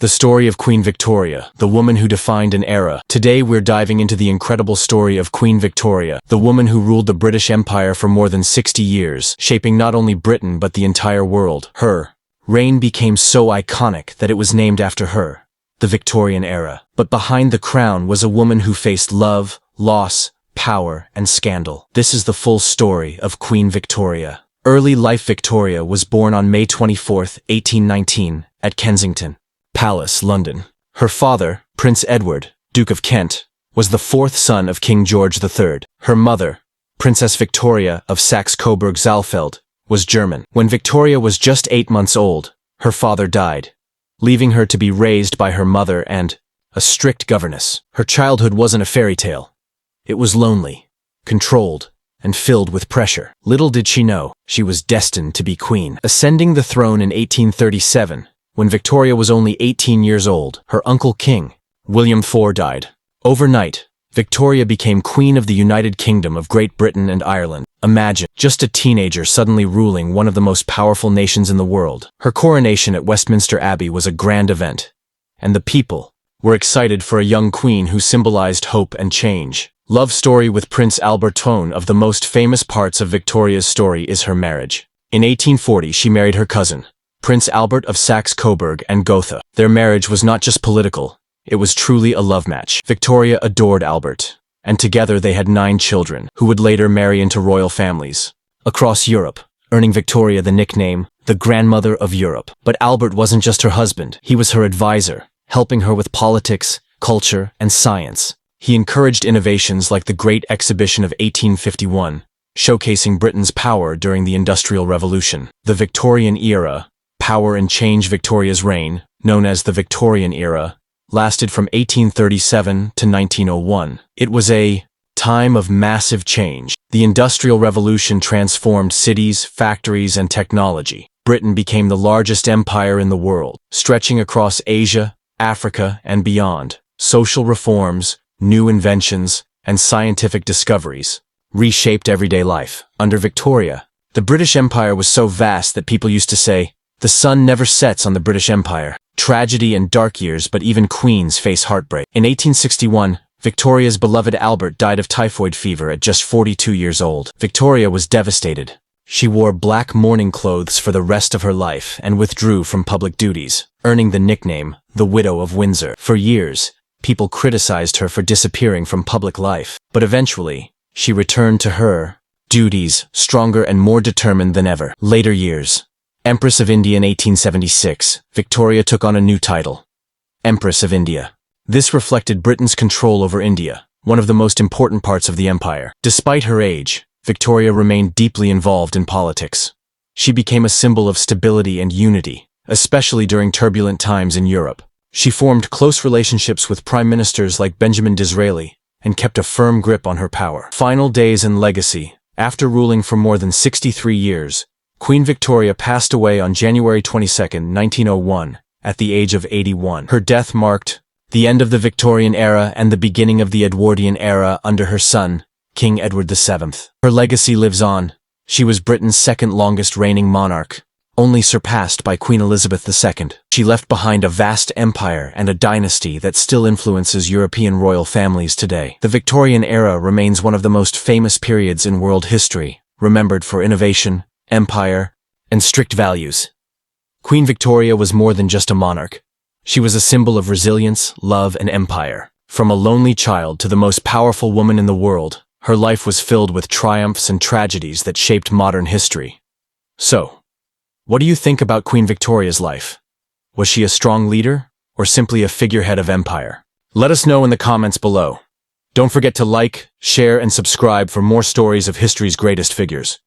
The story of Queen Victoria, the woman who defined an era. Today we're diving into the incredible story of Queen Victoria, the woman who ruled the British Empire for more than 60 years, shaping not only Britain but the entire world. Her reign became so iconic that it was named after her, the Victorian Era. But behind the crown was a woman who faced love, loss, power, and scandal. This is the full story of Queen Victoria. Early life. Victoria was born on May 24, 1819, at Kensington Palace, London. Her father, Prince Edward, Duke of Kent, was the fourth son of King George III. Her mother, Princess Victoria of Saxe-Coburg-Saalfeld, was German. When Victoria was just 8 months old, her father died, leaving her to be raised by her mother and a strict governess. Her childhood wasn't a fairy tale. It was lonely, controlled, and filled with pressure. Little did she know, she was destined to be queen. Ascending the throne in 1837, when Victoria was only 18 years old, her uncle King William IV died. Overnight, Victoria became Queen of the United Kingdom of Great Britain and Ireland. Imagine, just a teenager suddenly ruling one of the most powerful nations in the world. Her coronation at Westminster Abbey was a grand event, and the people were excited for a young queen who symbolized hope and change. Love story with Prince Albert. One of the most famous parts of Victoria's story is her marriage. In 1840, she married her cousin, Prince Albert of Saxe-Coburg and Gotha. Their marriage was not just political, it was truly a love match. Victoria adored Albert, and together they had 9 children, who would later marry into royal families across Europe, earning Victoria the nickname, the Grandmother of Europe. But Albert wasn't just her husband, he was her advisor, helping her with politics, culture, and science. He encouraged innovations like the Great Exhibition of 1851, showcasing Britain's power during the Industrial Revolution. The Victorian Era, power and change. Victoria's reign, known as the Victorian Era, lasted from 1837 to 1901. It was a time of massive change. The Industrial Revolution transformed cities, factories, and technology. Britain became the largest empire in the world, stretching across Asia, Africa, and beyond. Social reforms, new inventions, and scientific discoveries reshaped everyday life. Under Victoria, the British Empire was so vast that people used to say, "The sun never sets on the British Empire." Tragedy and dark years, but even queens face heartbreak. In 1861, Victoria's beloved Albert died of typhoid fever at just 42 years old. Victoria was devastated. She wore black mourning clothes for the rest of her life and withdrew from public duties, earning the nickname, the Widow of Windsor. For years, people criticized her for disappearing from public life, but eventually, she returned to her duties, stronger and more determined than ever. Later years. Empress of India. In 1876, Victoria took on a new title, Empress of India. This reflected Britain's control over India, one of the most important parts of the empire. Despite her age, Victoria remained deeply involved in politics. She became a symbol of stability and unity, especially during turbulent times in Europe. She formed close relationships with prime ministers like Benjamin Disraeli and kept a firm grip on her power. Final days and legacy. After ruling for more than 63 years, Queen Victoria passed away on January 22, 1901, at the age of 81. Her death marked the end of the Victorian era and the beginning of the Edwardian era under her son, King Edward VII. Her legacy lives on. She was Britain's second longest reigning monarch, only surpassed by Queen Elizabeth II. She left behind a vast empire and a dynasty that still influences European royal families today. The Victorian era remains one of the most famous periods in world history, remembered for innovation, empire, and strict values. Queen Victoria was more than just a monarch. She was a symbol of resilience, love, and empire. From a lonely child to the most powerful woman in the world, her life was filled with triumphs and tragedies that shaped modern history. So, what do you think about Queen Victoria's life? Was she a strong leader, or simply a figurehead of empire? Let us know in the comments below. Don't forget to like, share, and subscribe for more stories of history's greatest figures.